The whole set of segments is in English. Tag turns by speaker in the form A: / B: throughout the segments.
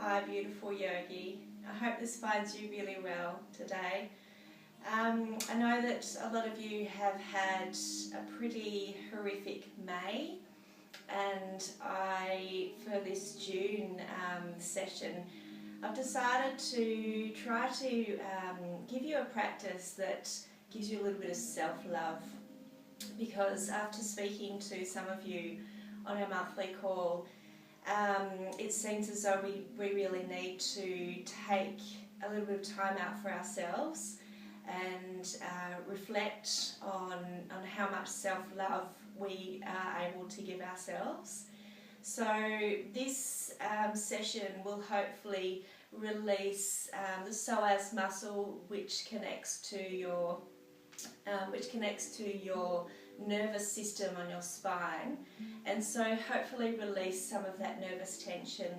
A: Hi beautiful yogi. I hope this finds you really well today. I know that a lot of you have had a pretty horrific May, and for this June session, I've decided to try to give you a practice that gives you a little bit of self-love, because after speaking to some of you on our monthly call, it seems as though we really need to take a little bit of time out for ourselves and reflect on how much self-love we are able to give ourselves. So this session will hopefully release the psoas muscle, which connects to your nervous system on your spine, and so hopefully release some of that nervous tension.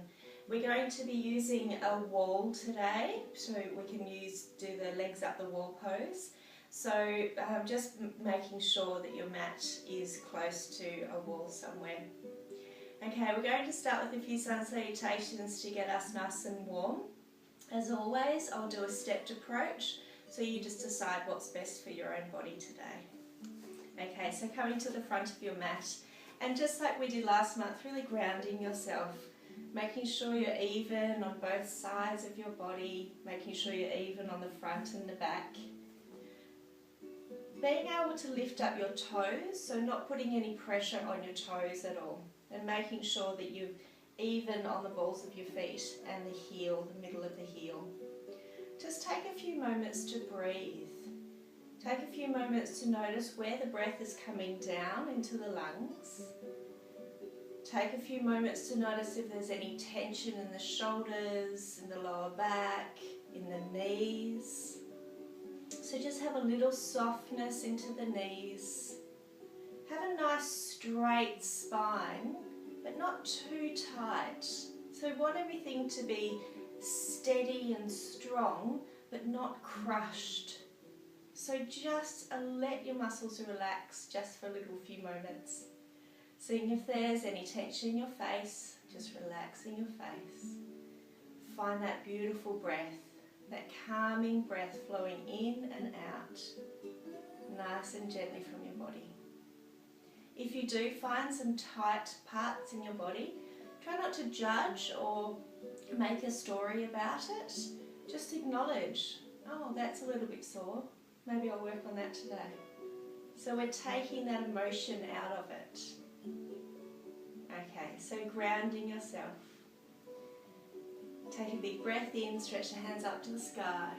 A: We're going to be using a wall today, so we can do the legs up the wall pose. So just making sure that your mat is close to a wall somewhere. Okay, we're going to start with a few sun salutations to get us nice and warm. As always, I'll do a stepped approach, so you just decide what's best for your own body today. Okay, so coming to the front of your mat, and just like we did last month, really grounding yourself, making sure you're even on both sides of your body, making sure you're even on the front and the back. Being able to lift up your toes, so not putting any pressure on your toes at all, and making sure that you're even on the balls of your feet and the heel, the middle of the heel. Just take a few moments to breathe. Take a few moments to notice where the breath is coming down into the lungs. Take a few moments to notice if there's any tension in the shoulders, in the lower back, in the knees. So just have a little softness into the knees. Have a nice straight spine, but not too tight. So we want everything to be steady and strong, but not crushed. So just let your muscles relax just for a little few moments. Seeing if there's any tension in your face, just relaxing your face. Find that beautiful breath, that calming breath flowing in and out, nice and gently from your body. If you do find some tight parts in your body, try not to judge or make a story about it. Just acknowledge, oh, that's a little bit sore. Maybe I'll work on that today. So we're taking that emotion out of it. Okay, so grounding yourself. Take a big breath in, stretch the hands up to the sky.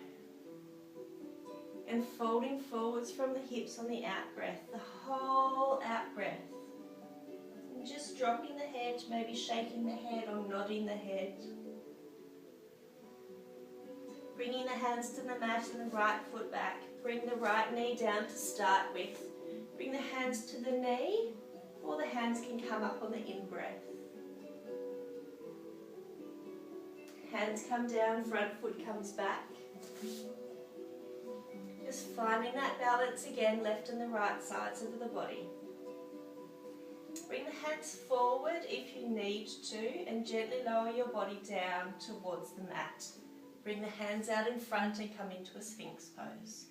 A: And folding forwards from the hips on the out breath, the whole out breath. And just dropping the head, maybe shaking the head or nodding the head. Bringing the hands to the mat and the right foot back. Bring the right knee down to start with. Bring the hands to the knee, or the hands can come up on the in-breath. Hands come down, front foot comes back. Just finding that balance again, left and the right sides of the body. Bring the hands forward if you need to, and gently lower your body down towards the mat. Bring the hands out in front and come into a Sphinx pose.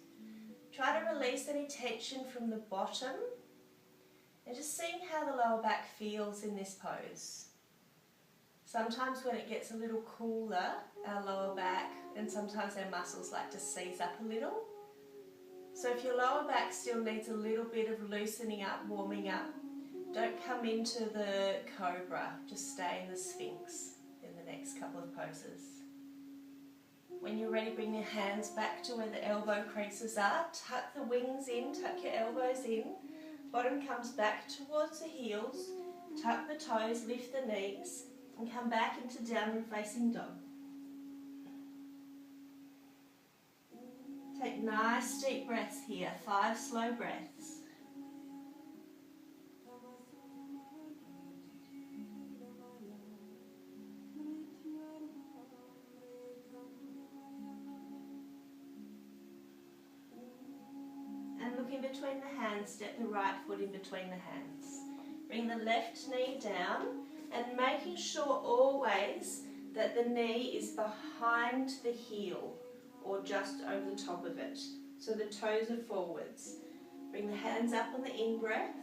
A: Try to release any tension from the bottom, and just seeing how the lower back feels in this pose. Sometimes when it gets a little cooler, our lower back, and sometimes our muscles like to seize up a little. So if your lower back still needs a little bit of loosening up, warming up, don't come into the cobra, just stay in the Sphinx in the next couple of poses. When you're ready, bring your hands back to where the elbow creases are. Tuck the wings in, tuck your elbows in. Bottom comes back towards the heels. Tuck the toes, lift the knees, and come back into downward facing dog. Take nice deep breaths here, 5 slow breaths. In between the hands, step the right foot in between the hands. Bring the left knee down, and making sure always that the knee is behind the heel or just over the top of it. So the toes are forwards. Bring the hands up on the in-breath.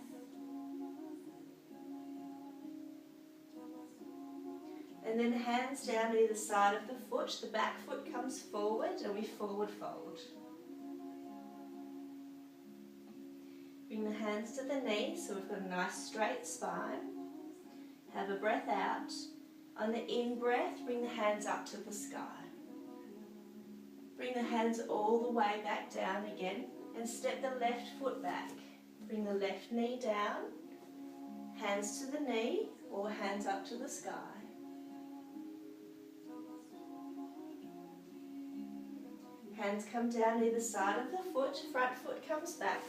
A: And then hands down either side of the foot. The back foot comes forward and we forward fold. Bring the hands to the knees so we've got a nice straight spine. Have a breath out. On the in-breath, bring the hands up to the sky. Bring the hands all the way back down again and step the left foot back. Bring the left knee down, hands to the knee or hands up to the sky. Hands come down either side of the foot, front foot comes back.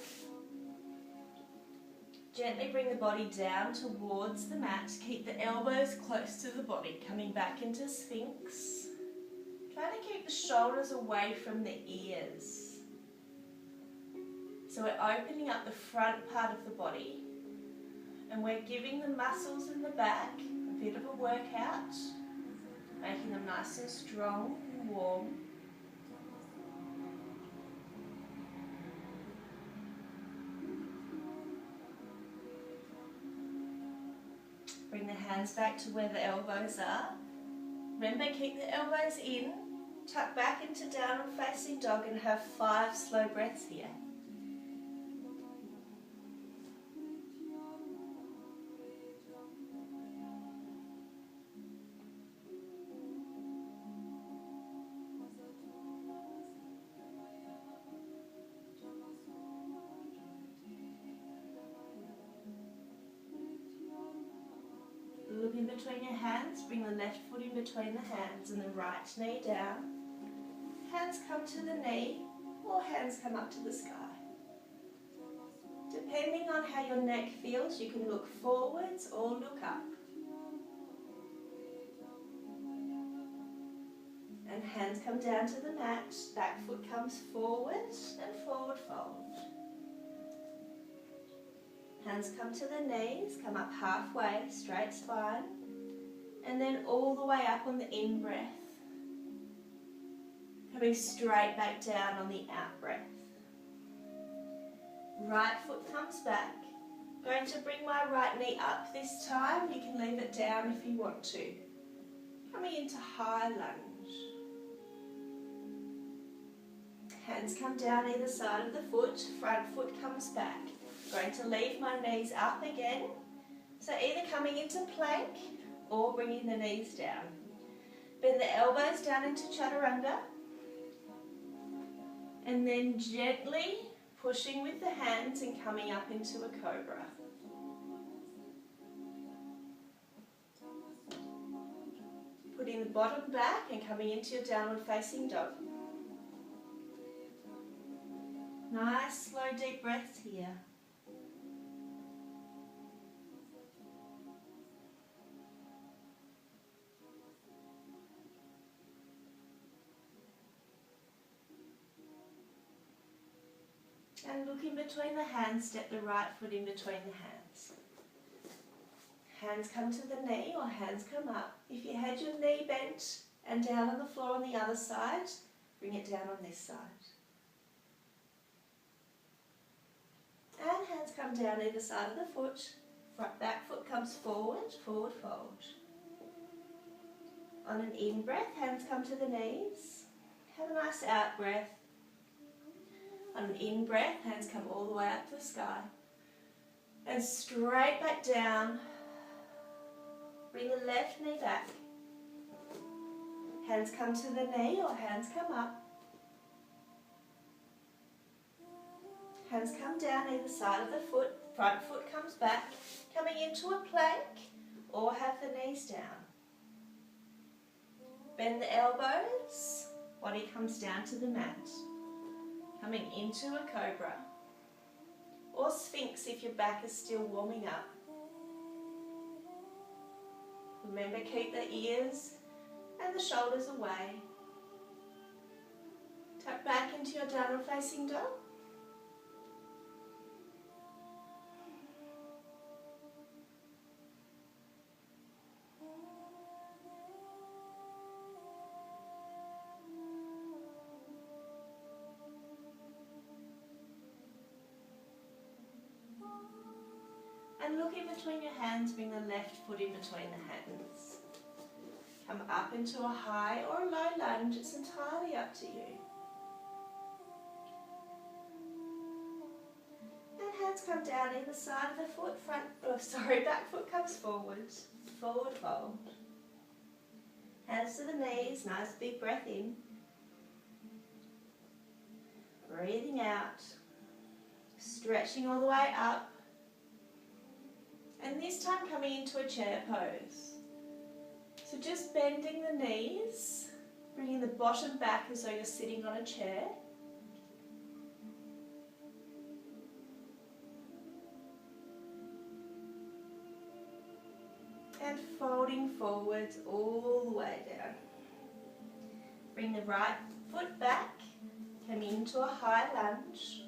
A: Gently bring the body down towards the mat. Keep the elbows close to the body, coming back into Sphinx. Try to keep the shoulders away from the ears. So we're opening up the front part of the body and we're giving the muscles in the back a bit of a workout, making them nice and strong and warm. Bring the hands back to where the elbows are. Remember, keep the elbows in, tuck back into downward facing dog and have 5 slow breaths here. Look in between your hands, bring the left foot in between the hands and the right knee down. Hands come to the knee or hands come up to the sky. Depending on how your neck feels, you can look forwards or look up. And hands come down to the mat, back foot comes forward and forward fold. Hands come to the knees, come up halfway, straight spine, and then all the way up on the in-breath. Coming straight back down on the out-breath. Right foot comes back. Going to bring my right knee up this time. You can leave it down if you want to. Coming into high lunge. Hands come down either side of the foot, front foot comes back. Going to leave my knees up again. So either coming into plank or bringing the knees down. Bend the elbows down into chaturanga. And then gently pushing with the hands and coming up into a cobra. Putting the bottom back and coming into your downward facing dog. Nice slow deep breaths here. And look in between the hands, step the right foot in between the hands. Hands come to the knee or hands come up. If you had your knee bent and down on the floor on the other side, bring it down on this side. And hands come down either side of the foot. Back foot comes forward, forward fold. On an in-breath, hands come to the knees. Have a nice out-breath. On an in-breath, hands come all the way up to the sky. And straight back down. Bring the left knee back. Hands come to the knee or hands come up. Hands come down either side of the foot. Front foot comes back. Coming into a plank or have the knees down. Bend the elbows. Body comes down to the mat. Coming into a cobra or Sphinx if your back is still warming up. Remember, keep the ears and the shoulders away. Tuck back into your downward facing dog. And look in between your hands, bring the left foot in between the hands. Come up into a high or a low lunge, it's entirely up to you. And hands come down either side of the foot, back foot comes forward, forward fold. Hands to the knees, nice big breath in. Breathing out, stretching all the way up. And this time coming into a chair pose. So just bending the knees, bringing the bottom back as though you're sitting on a chair. And folding forwards all the way down. Bring the right foot back, come into a high lunge.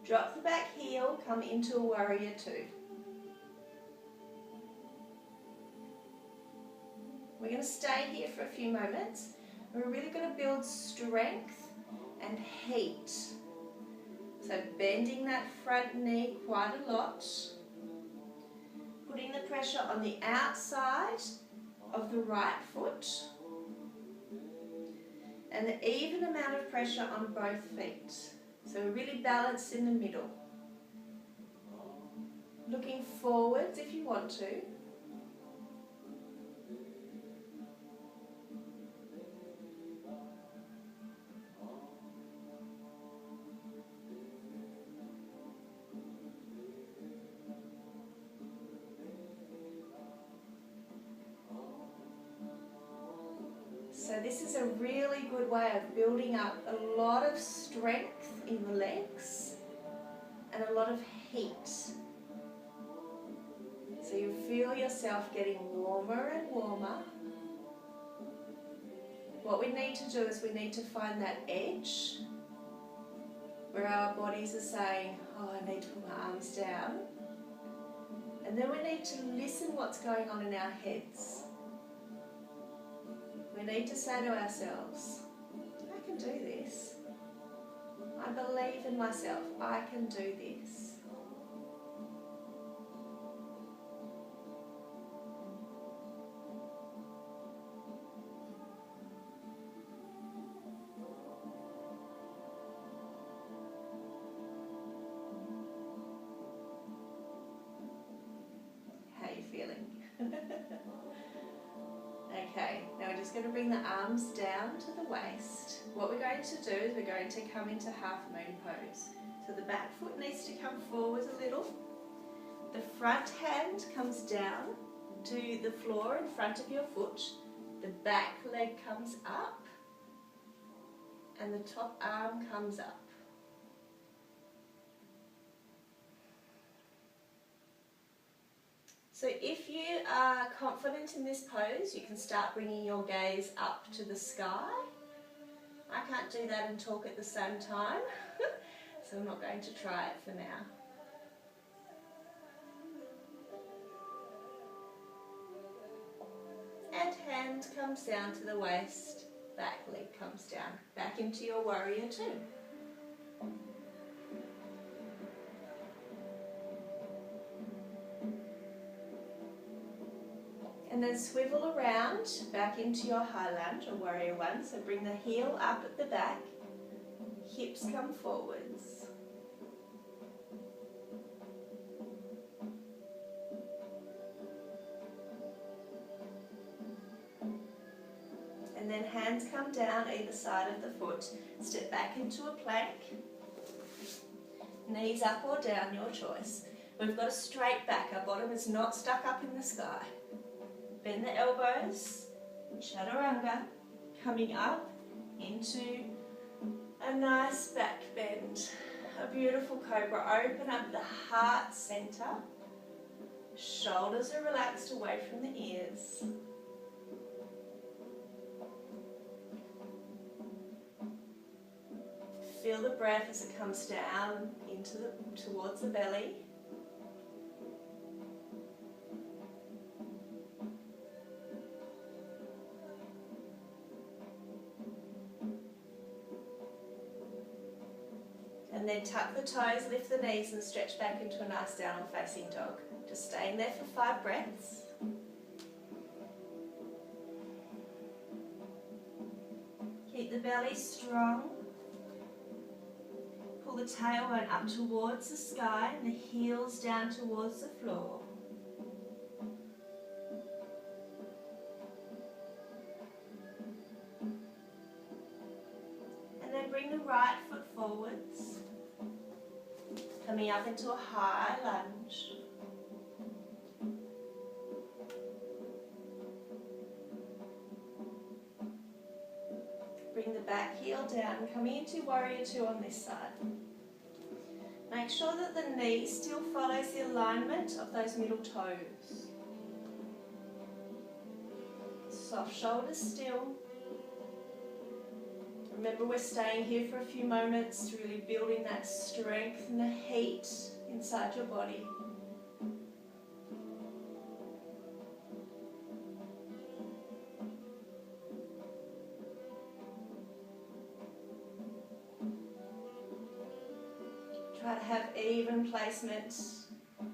A: Drop the back heel, come into a warrior two. We're going to stay here for a few moments. We're really going to build strength and heat. So bending that front knee quite a lot. Putting the pressure on the outside of the right foot. And an even amount of pressure on both feet. So we're really balanced in the middle. Looking forwards if you want to. So this is a really good way of building up a lot of strength in the legs and a lot of heat. So you feel yourself getting warmer and warmer. What we need to do is we need to find that edge where our bodies are saying, oh, I need to put my arms down. And then we need to listen what's going on in our heads. We need to say to ourselves, I can do this. I believe in myself. I can do this. How are you feeling? Okay, now we're just going to bring the arms down to the waist. What we're going to do is we're going to come into half moon pose. So the back foot needs to come forward a little. The front hand comes down to the floor in front of your foot. The back leg comes up and the top arm comes up. So if you are confident in this pose, you can start bringing your gaze up to the sky. I can't do that and talk at the same time, so I'm not going to try it for now. And hand comes down to the waist, back leg comes down, back into your warrior two. And then swivel around back into your high lunge or warrior one. So bring the heel up at the back, hips come forwards. And then hands come down either side of the foot. Step back into a plank. Knees up or down, your choice. We've got a straight back. Our bottom is not stuck up in the sky. Bend the elbows, chaturanga, coming up into a nice back bend. A beautiful cobra. Open up the heart center. Shoulders are relaxed away from the ears. Feel the breath as it comes down towards the belly. And And then tuck the toes, lift the knees and stretch back into a nice downward facing dog. Just staying there for 5 breaths. Keep the belly strong. Pull the tailbone up towards the sky and the heels down towards the floor. And then bring the right foot forwards, coming up into a high lunge. Bring the back heel down, coming into warrior 2 on this side. Make sure that the knee still follows the alignment of those middle toes. Soft shoulders still. Remember, we're staying here for a few moments, really building that strength and the heat inside your body. Try to have even placement,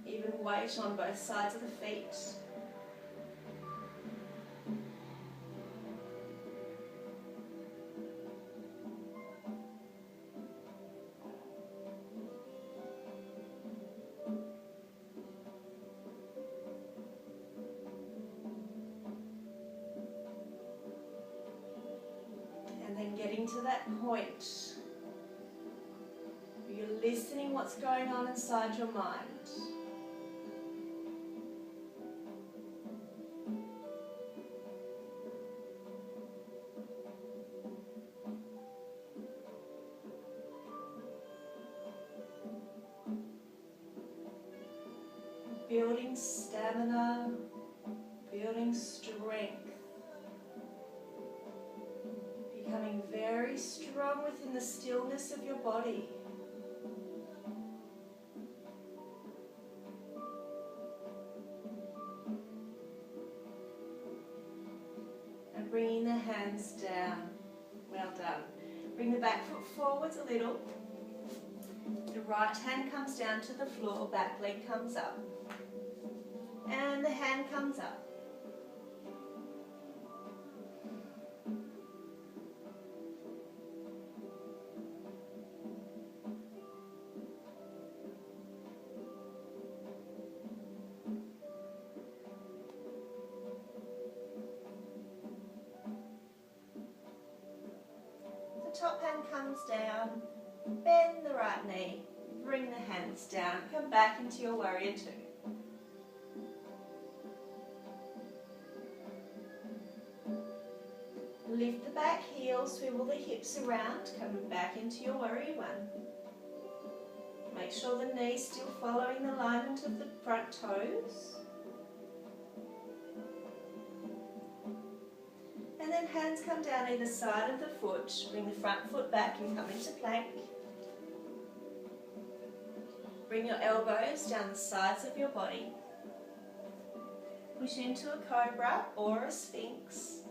A: even weight on both sides of the feet. And then getting to that point, you're listening what's going on inside your mind. Building stamina, building strength. Becoming very strong within the stillness of your body. And bringing the hands down. Well done. Bring the back foot forwards a little. The right hand comes down to the floor, back leg comes up. And the hand comes up. The top hand comes down, bend the right knee, bring the hands down, come back into your warrior 2. Lift the back heel, swivel the hips around, coming back into your warrior 1. Make sure the knee's still following the alignment of the front toes. And then hands come down either side of the foot, bring the front foot back and come into plank. Bring your elbows down the sides of your body. Push into a cobra or a sphinx.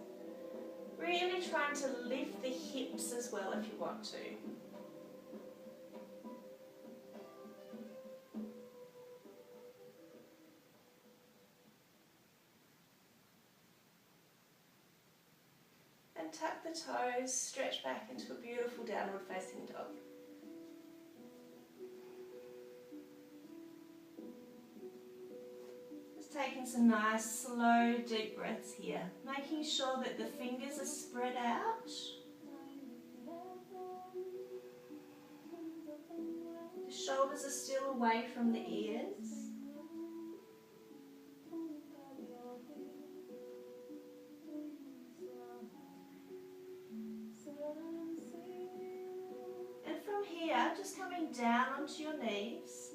A: Really trying to lift the hips as well if you want to. And tuck the toes, stretch back into a beautiful downward facing dog. Taking some nice, slow, deep breaths here. Making sure that the fingers are spread out. The shoulders are still away from the ears. And from here, just coming down onto your knees.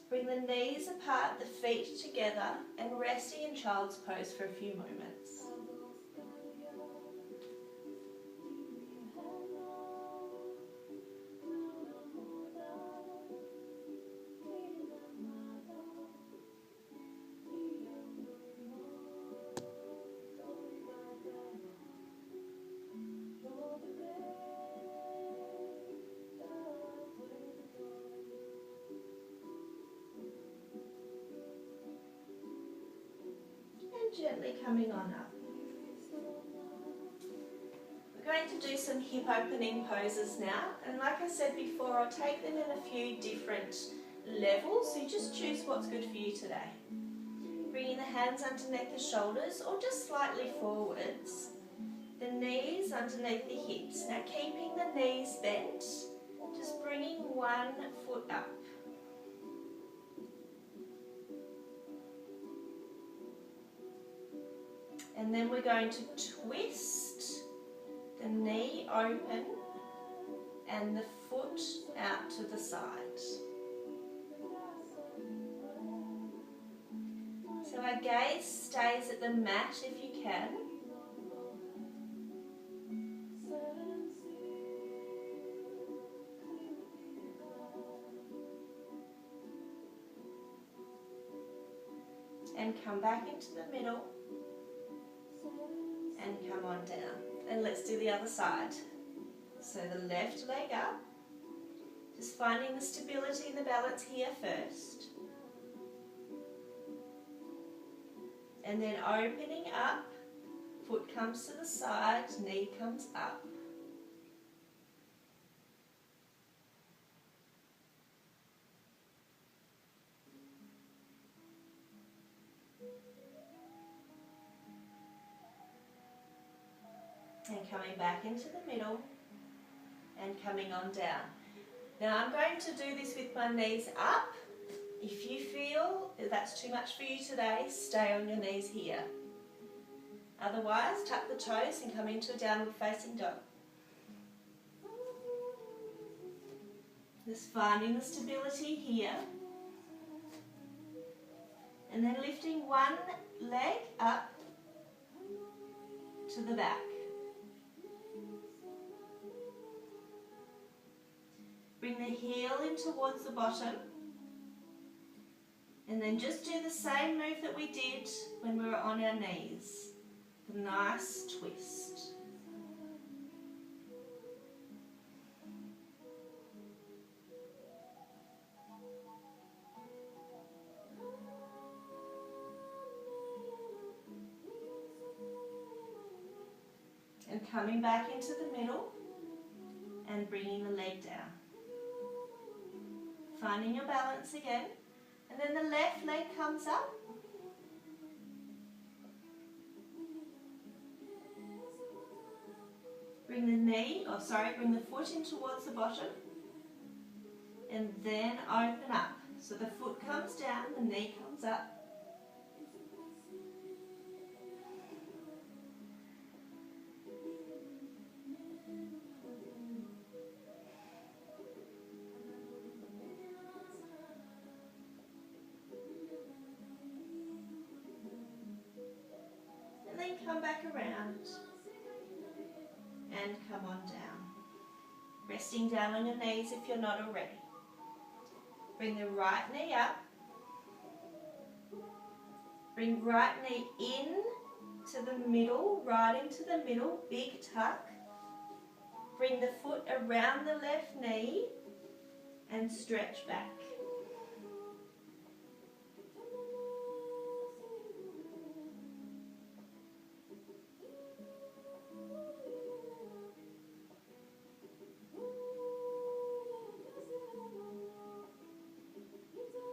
A: Bring the knees apart, the feet together, and resting in child's pose for a few moments. gently coming on up. We're going to do some hip opening poses now, and like I said before, I'll take them in a few different levels, so you just choose what's good for you today. Bringing the hands underneath the shoulders or just slightly forwards, the knees underneath the hips. Now keeping the knees bent, just bringing one foot up. And then we're going to twist the knee open and the foot out to the side. So our gaze stays at the mat if you can. And come back into the middle and come on down. And let's do the other side. So the left leg up, just finding the stability and the balance here first. And then opening up, foot comes to the side, knee comes up. And coming back into the middle and coming on down. Now I'm going to do this with my knees up. If you feel that's too much for you today, stay on your knees here. Otherwise, tuck the toes and come into a downward facing dog. Just finding the stability here. And then lifting one leg up to the back. Bring the heel in towards the bottom. And then just do the same move that we did when we were on our knees. The nice twist. And coming back into the middle and bringing the leg down. Finding your balance again. And then the left leg comes up. Bring the foot in towards the bottom. And then open up. So the foot comes down, the knee comes up. Come back around and come on down. Resting down on your knees if you're not already. Bring the right knee up. Bring right knee in to the middle, right into the middle, big tuck. Bring the foot around the left knee and stretch back.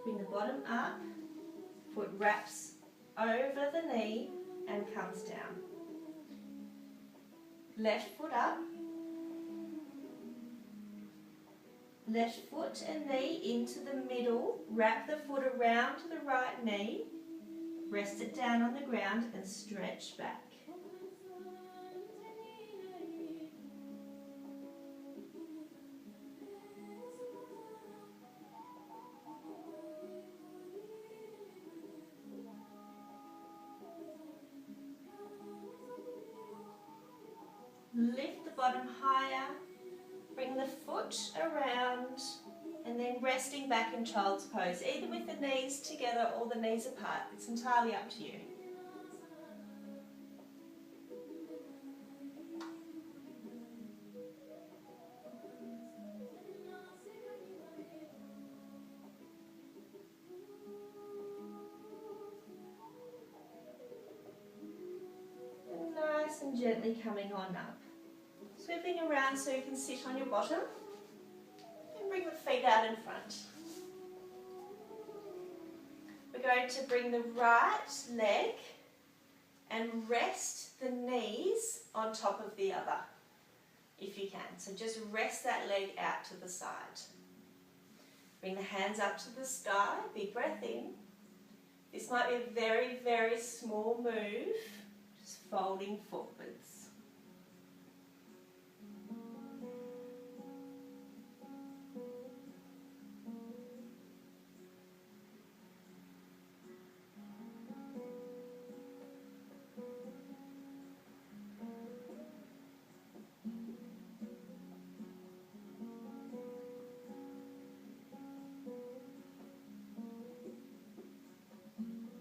A: Bring the bottom up, foot wraps over the knee and comes down. Left foot up, left foot and knee into the middle, wrap the foot around to the right knee, rest it down on the ground and stretch back. Lift the bottom higher, bring the foot around and then resting back in child's pose, either with the knees together or the knees apart. It's entirely up to you. and gently coming on up. Swiveling around so you can sit on your bottom and bring the feet out in front. We're going to bring the right leg and rest the knees on top of the other, if you can. So just rest that leg out to the side. Bring the hands up to the sky, big breath in. This might be a very, very small move, just folding forwards.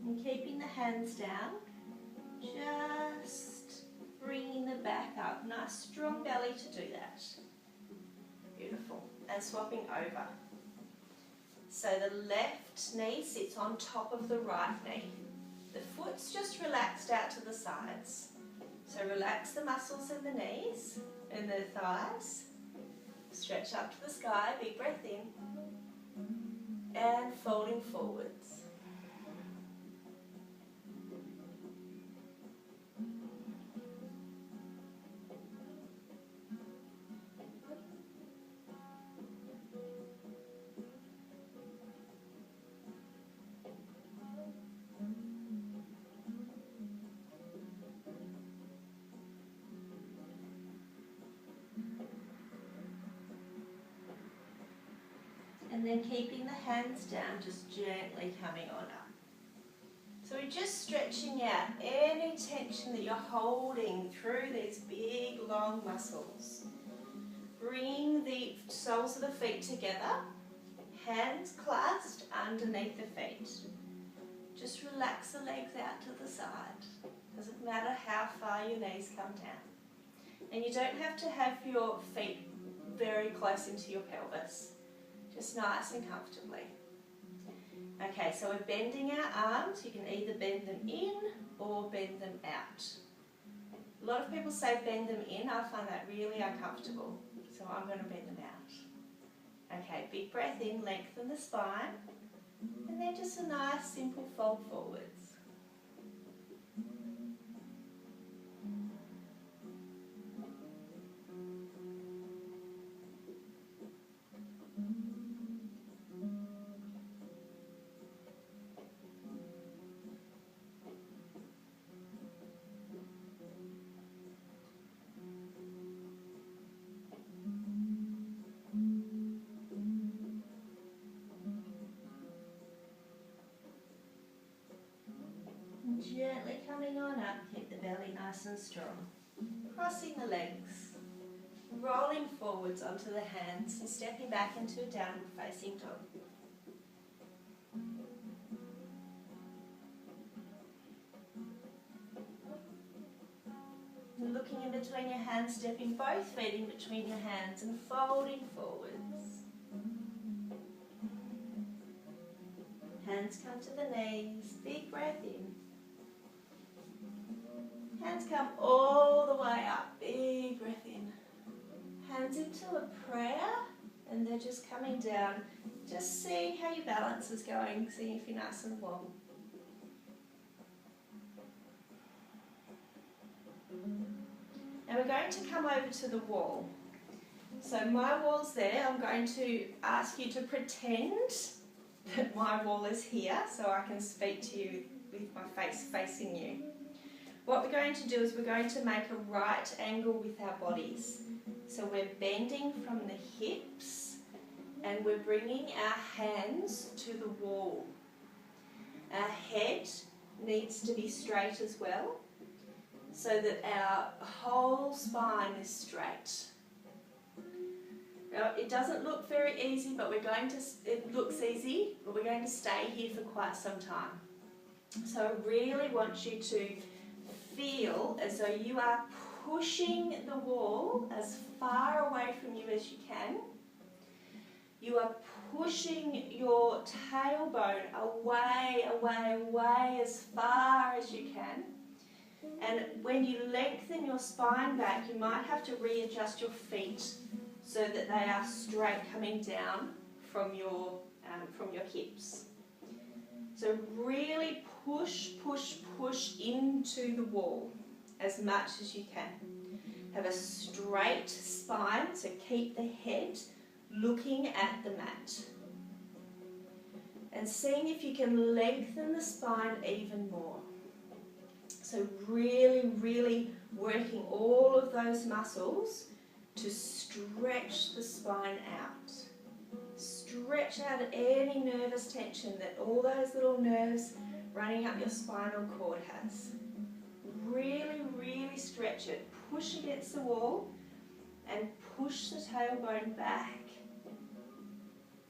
A: And keeping the hands down, just bringing the back up. Nice strong belly to do that. Beautiful. And swapping over. So the left knee sits on top of the right knee. The foot's just relaxed out to the sides. So relax the muscles in the knees and the thighs. Stretch up to the sky, big breath in. And folding forwards. And then keeping the hands down, just gently coming on up. So we're just stretching out any tension that you're holding through these big, long muscles. Bring the soles of the feet together, hands clasped underneath the feet. Just relax the legs out to the side. Doesn't matter how far your knees come down. And you don't have to have your feet very close into your pelvis. Just nice and comfortably. Okay, so we're bending our arms. You can either bend them in or bend them out. A lot of people say bend them in. I find that really uncomfortable. So I'm going to bend them out. Okay, big breath in, lengthen the spine. And then just a nice simple fold forwards. Gently coming on up, keep the belly nice and strong. Crossing the legs, rolling forwards onto the hands and stepping back into a downward facing dog. And looking in between your hands, stepping both feet in between your hands and folding forwards. Hands come to the knees, big breath in. Hands come all the way up, big breath in. Hands into a prayer and they're just coming down. Just see how your balance is going, see if you're nice and warm. Now we're going to come over to the wall. So my wall's there. I'm going to ask you to pretend that my wall is here so I can speak to you with my face facing you. What we're going to do is we're going to make a right angle with our bodies. So we're bending from the hips and we're bringing our hands to the wall. Our head needs to be straight as well so that our whole spine is straight. Now, it doesn't look very easy, but it looks easy, but we're going to stay here for quite some time. So I really want you to feel as though you are pushing the wall as far away from you as you can. You are pushing your tailbone away, away, away as far as you can. And when you lengthen your spine back, you might have to readjust your feet so that they are straight coming down from your hips. So really push, push, push into the wall as much as you can. Have a straight spine, so keep the head looking at the mat. And seeing if you can lengthen the spine even more. So really, really working all of those muscles to stretch the spine out. Stretch out any nervous tension that all those little nerves running up your spinal cord has. Really, really stretch it. Push against the wall and push the tailbone back.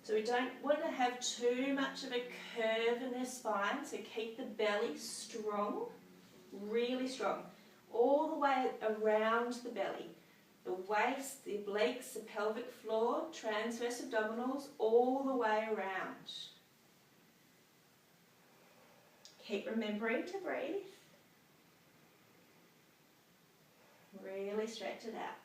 A: So we don't want to have too much of a curve in their spine, so keep the belly strong, really strong, all the way around the belly. The waist, the obliques, the pelvic floor, transverse abdominals, all the way around. Keep remembering to breathe. Really stretch it out.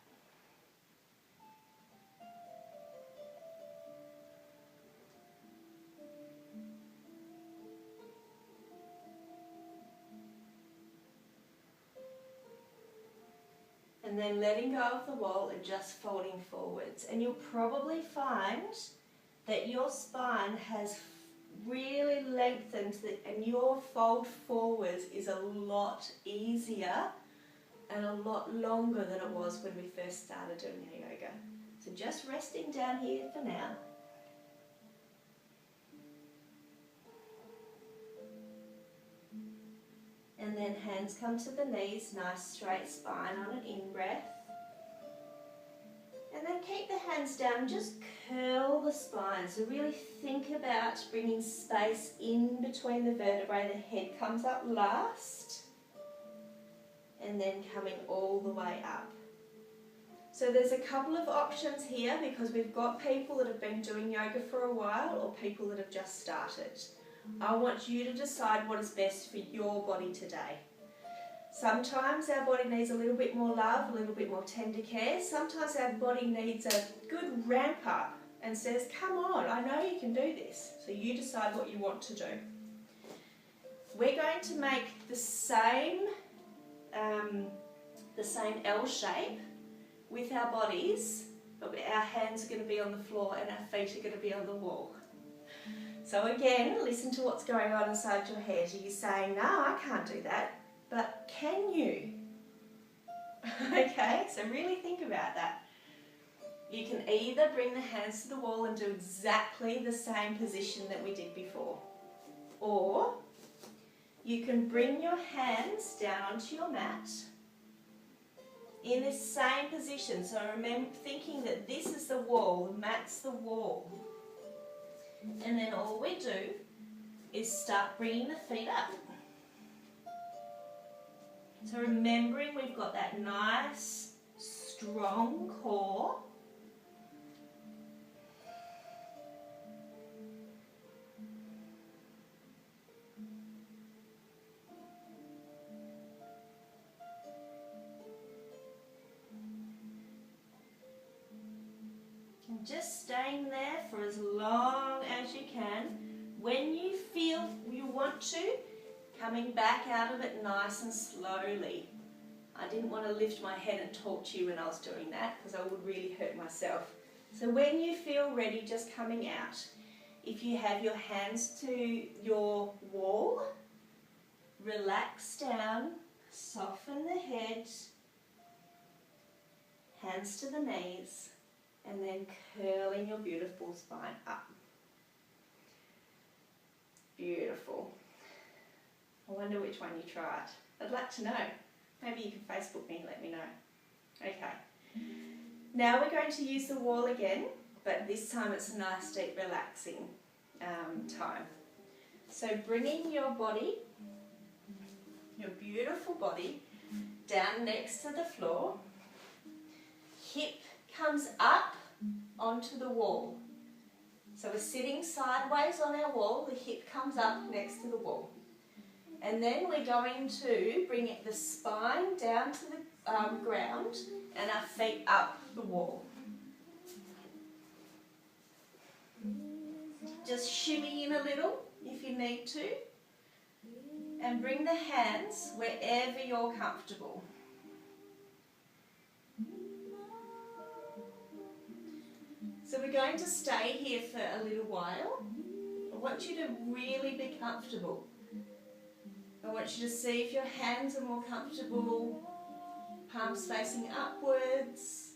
A: And then letting go of the wall and just folding forwards. And you'll probably find that your spine has really lengthened and your fold forwards is a lot easier and a lot longer than it was when we first started doing our yoga. So just resting down here for now. And then hands come to the knees, nice straight spine on an in-breath. And then keep the hands down and just curl the spine. So really think about bringing space in between the vertebrae. The head comes up last and then coming all the way up. So there's a couple of options here because we've got people that have been doing yoga for a while or people that have just started. I want you to decide what is best for your body today. Sometimes our body needs a little bit more love, a little bit more tender care. Sometimes our body needs a good ramp up and says, come on, I know you can do this. So you decide what you want to do. We're going to make the same L shape with our bodies, but our hands are going to be on the floor and our feet are going to be on the wall. So again, listen to what's going on inside your head. Are you saying, no, I can't do that? But can you? Okay, so really think about that. You can either bring the hands to the wall and do exactly the same position that we did before. Or you can bring your hands down onto your mat in this same position. So remember thinking that this is the wall, the mat's the wall. And then all we do is start bringing the feet up. So remembering we've got that nice, strong core. And just staying there for as long as you can. When you feel you want to, coming back out of it nice and slowly. I didn't want to lift my head and talk to you when I was doing that because I would really hurt myself. So when you feel ready, just coming out. If you have your hands to your wall, relax down, soften the head, hands to the knees, and then curling your beautiful spine up. Beautiful. I wonder which one you tried. I'd like to know. Maybe you can Facebook me and let me know. Okay. Now we're going to use the wall again, but this time it's a nice, deep, relaxing time. So bringing your body, your beautiful body, down next to the floor. Hip comes up onto the wall. So we're sitting sideways on our wall, the hip comes up next to the wall. And then we're going to bring the spine down to the ground and our feet up the wall. Just shimmy in a little if you need to. And bring the hands wherever you're comfortable. So we're going to stay here for a little while. I want you to really be comfortable. I want you to see if your hands are more comfortable, palms facing upwards.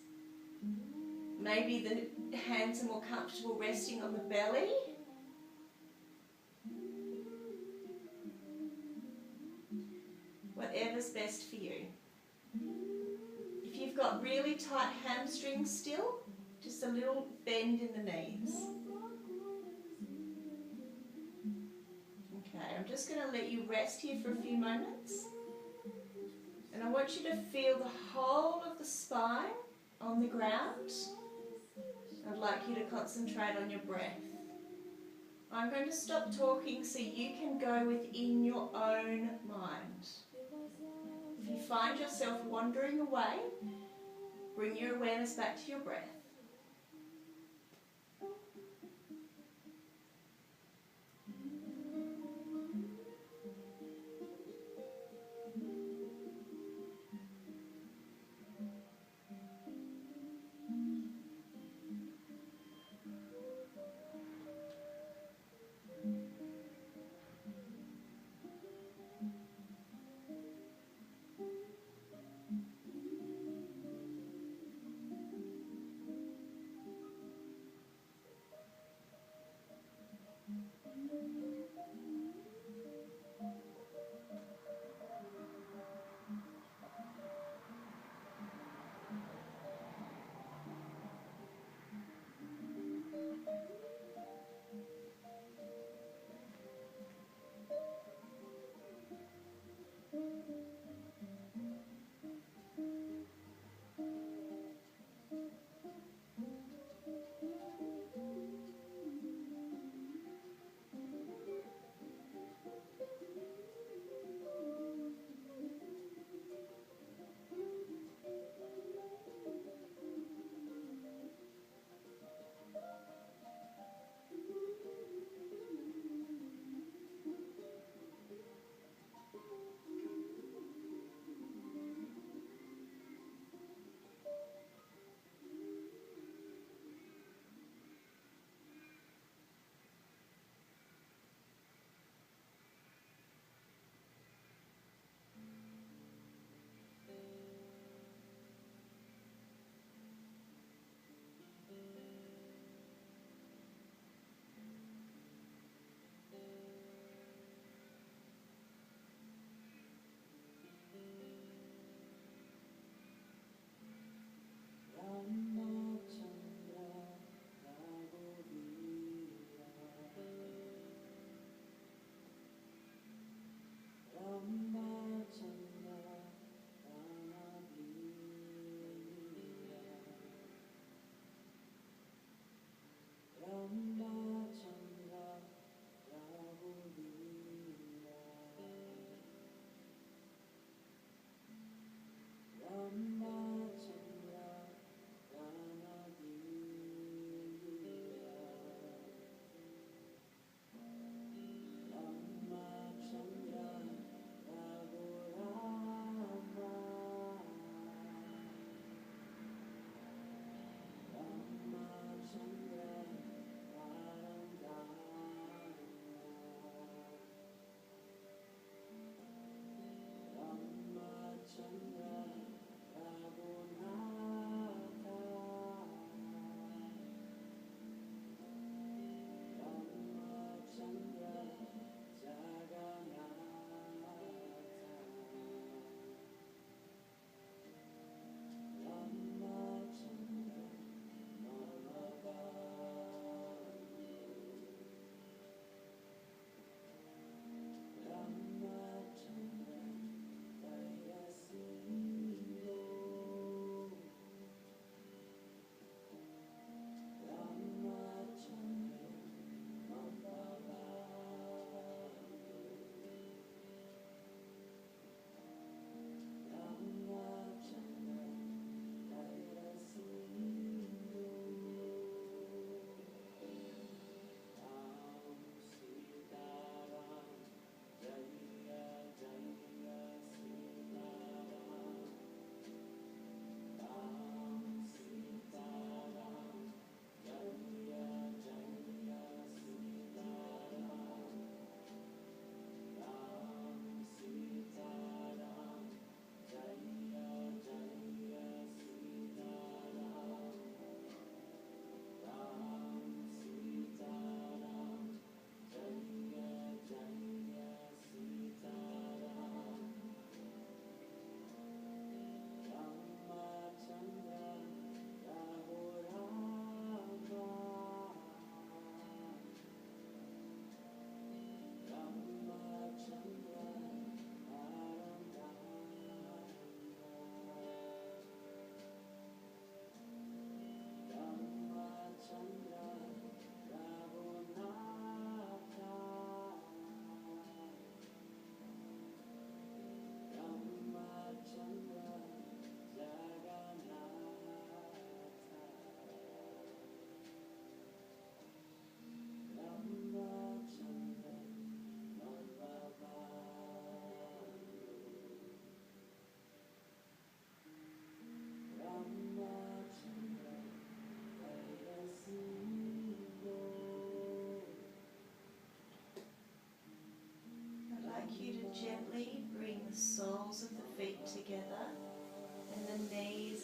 A: Maybe the hands are more comfortable resting on the belly. Whatever's best for you. If you've got really tight hamstrings still, just a little bend in the knees. Okay, I'm just going to let you rest here for a few moments. And I want you to feel the whole of the spine on the ground. I'd like you to concentrate on your breath. I'm going to stop talking so you can go within your own mind. If you find yourself wandering away, bring your awareness back to your breath.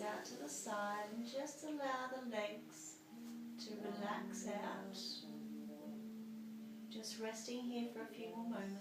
A: out to the side and just allow the legs to relax out. Just resting here for a few more moments.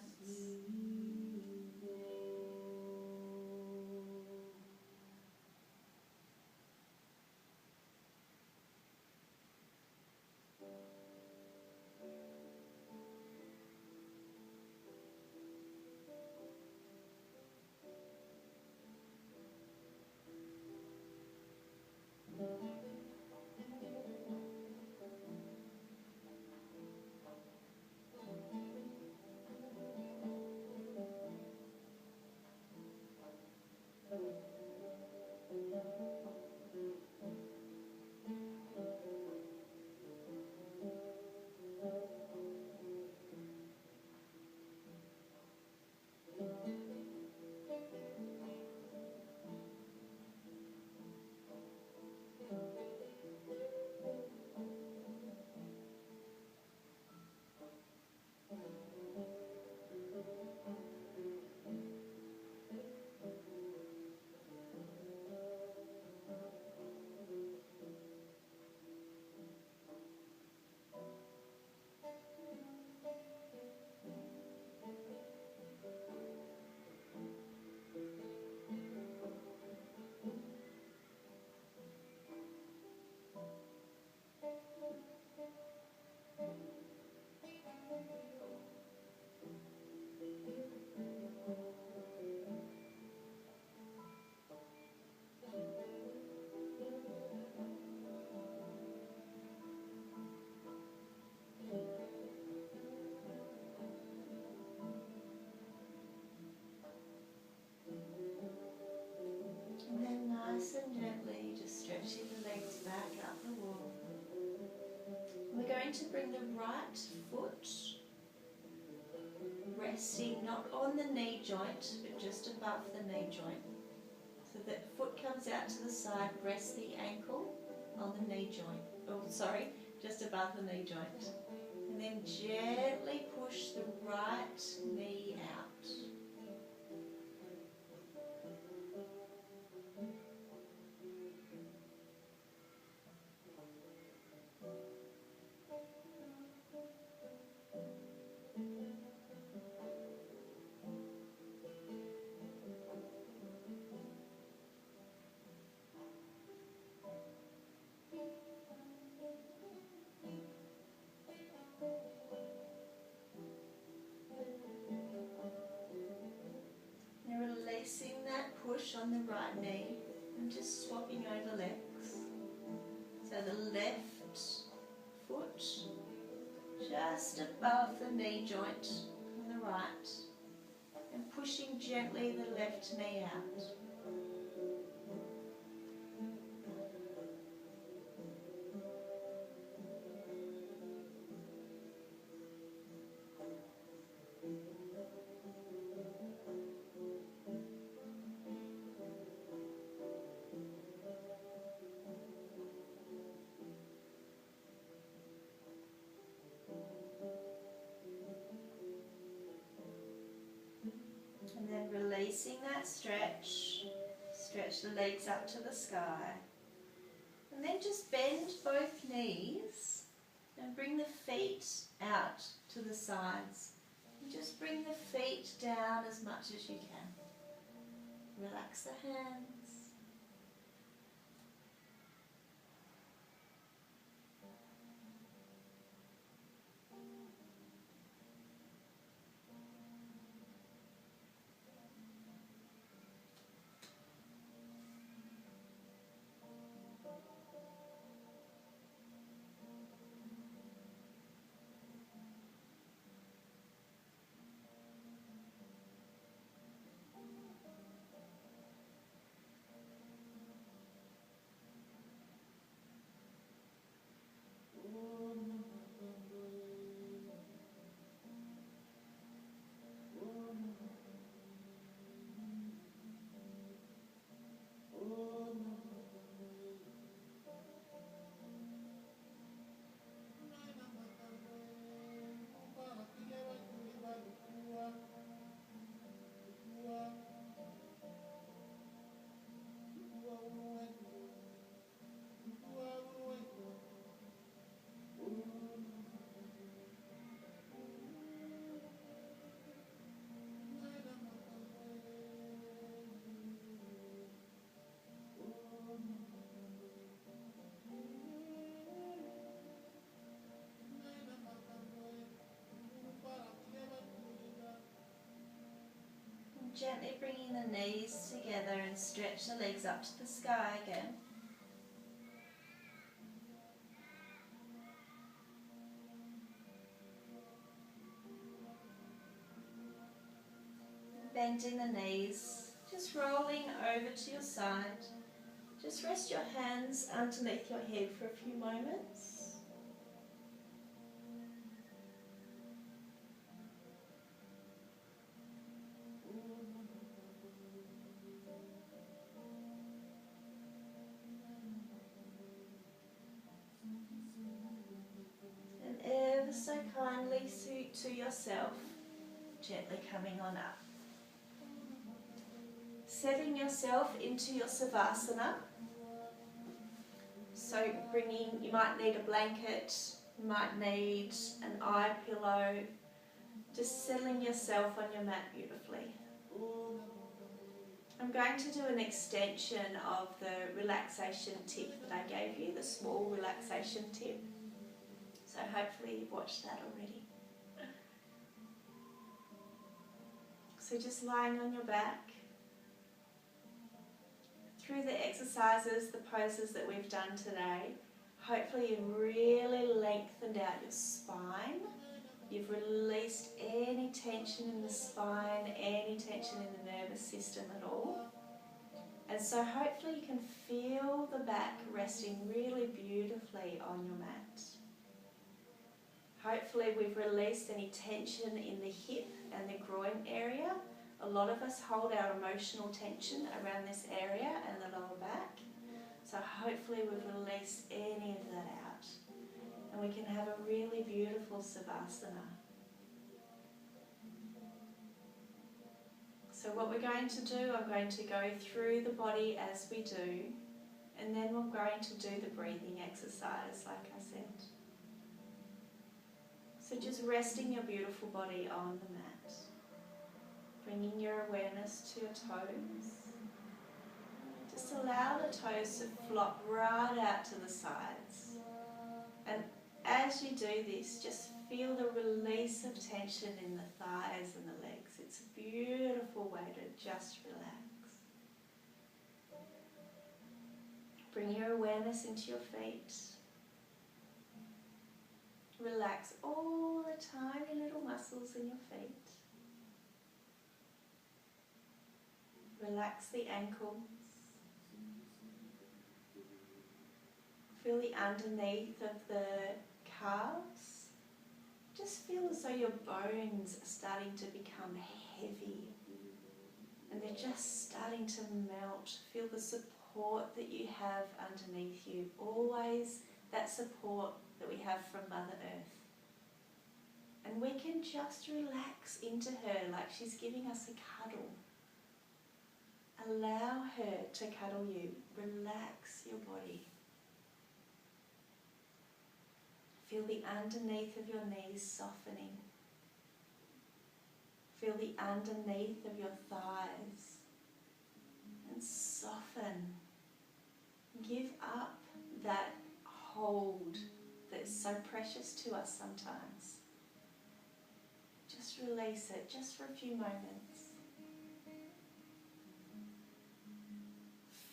A: And then nice and gently just stretching the legs back up the wall. We're going to bring the right foot resting not on the knee joint but just above the knee joint. So that foot comes out to the side, rest the ankle on the knee joint. Oh, sorry, just above the knee joint. And then gently push the right knee out. Releasing that push on the right knee and just swapping over legs. So the left foot just above the knee joint on the right and pushing gently the left knee out. And then releasing that stretch, stretch the legs up to the sky. And then just bend both knees and bring the feet out to the sides. And just bring the feet down as much as you can. Relax the hands. the knees together and stretch the legs up to the sky again. Bending the knees, just rolling over to your side. Just rest your hands underneath your head for a few moments. And ever so kindly to yourself, gently coming on up. Setting yourself into your Savasana. So you might need a blanket, you might need an eye pillow, just settling yourself on your mat beautifully. I'm going to do an extension of the relaxation tip that I gave you, the small relaxation tip. So hopefully you've watched that already. So just lying on your back. Through the exercises, the poses that we've done today, hopefully you've really lengthened out your spine. You've released any tension in the spine, any tension in the nervous system at all. And so hopefully you can feel the back resting really beautifully on your mat. Hopefully we've released any tension in the hip and the groin area. A lot of us hold our emotional tension around this area and the lower back. So hopefully we've released any of that out. And we can have a really beautiful Savasana. So what we're going to do, I'm going to go through the body as we do, and then we're going to do the breathing exercise, like I said. So just resting your beautiful body on the mat. Bringing your awareness to your toes. Just allow the toes to flop right out to the sides. And as you do this, just feel the release of tension in the thighs and the legs. It's a beautiful way to just relax. Bring your awareness into your feet. Relax all the tiny little muscles in your feet. Relax the ankles. Feel the underneath of the calves. Just feel as though your bones are starting to become heavy. And they're just starting to melt. Feel the support that you have underneath you. Always that support that we have from Mother Earth. And we can just relax into her like she's giving us a cuddle. Allow her to cuddle you. Relax your body. Feel the underneath of your knees softening. Feel the underneath of your thighs. And soften. Give up that hold that is so precious to us sometimes. Just release it, just for a few moments.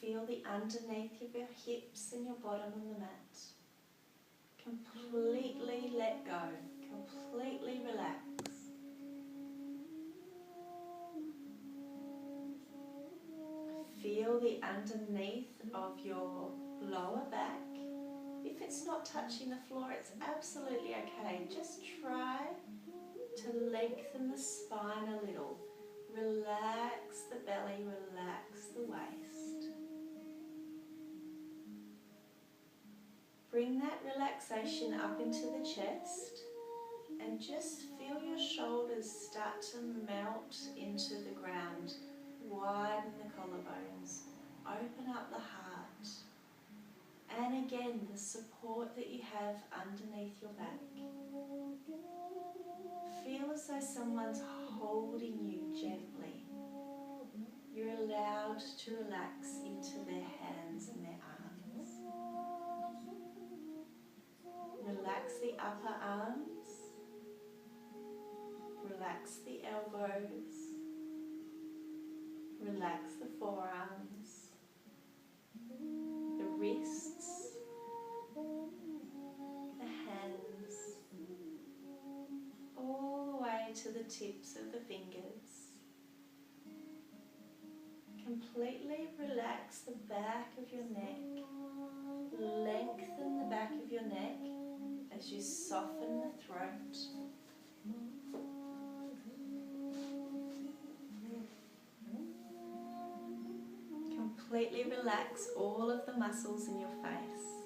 A: Feel the underneath of your hips and your bottom on the mat. Completely let go, completely relax. Feel the underneath of your lower back. If it's not touching the floor, it's absolutely okay. Just try to lengthen the spine a little. Relax the belly, relax the waist. Bring that relaxation up into the chest and just feel your shoulders start to melt into the ground. Widen the collarbones. Open up the heart. And again, the support that you have underneath your back. Feel as though someone's holding you gently. You're allowed to relax into their hands and their arms. Relax the upper arms. Relax the elbows. Relax the forearms, the wrists, the hands, all the way to the tips of the fingers. Completely relax the back of your neck. Lengthen the back of your neck as you soften the throat. Completely relax all of the muscles in your face.